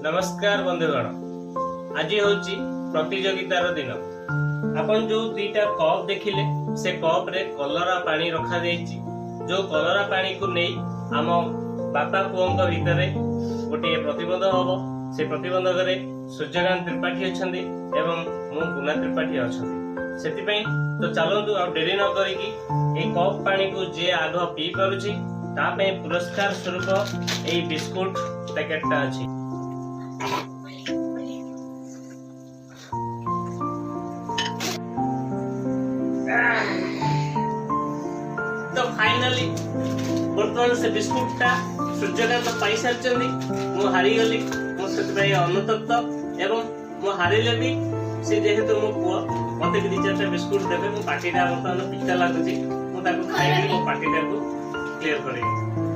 नमस्कार बंधुगण, आज हूँ प्रतियोगितार दिन। आपन जो दुईटा कप देखिले से कप रे कलरा पानी रखा जाइछि। जो कलरा पानी को नहीं आम बापा पुओं भितर गोटे प्रतिबंध हम। से प्रतिबंधक रे सूर्यकांत त्रिपाठी अछंती एवं मु गुना त्रिपाठी अछंती। सेतिपई तो चलंतु आ डेरी न करिकी ए कप पानी को जे आग पी पारुछि ता पे पुरस्कार स्वरूप ए बिस्कुट पैकेटटा अछि। तो फाइनली बर्तमान से बिस्कुटा सूर्यकांत पाई सारी मु हारीगली। मुझे अनुतप्त एवं मु हारिले भी से जेहेतु मो पुआ मत भी 2-4 बिस्कुट देवे। मो पार्टीटा बर्तमान पिता लगुच मुझे खाई मो पार्टीटा को क्लीयर करेगी।